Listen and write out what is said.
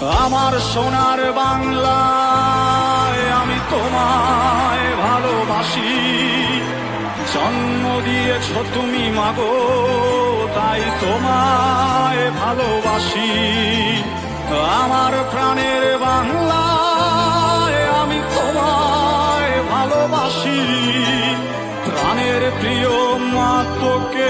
আমার সোনার বাংলায় আমি তোমায় ভালোবাসি। জন্ম দিয়েছ তুমি মাগো, তাই তোমায় ভালোবাসি। আমার প্রাণের বাংলায় আমি তোমায় ভালোবাসি। প্রাণের প্রিয় মা তোকে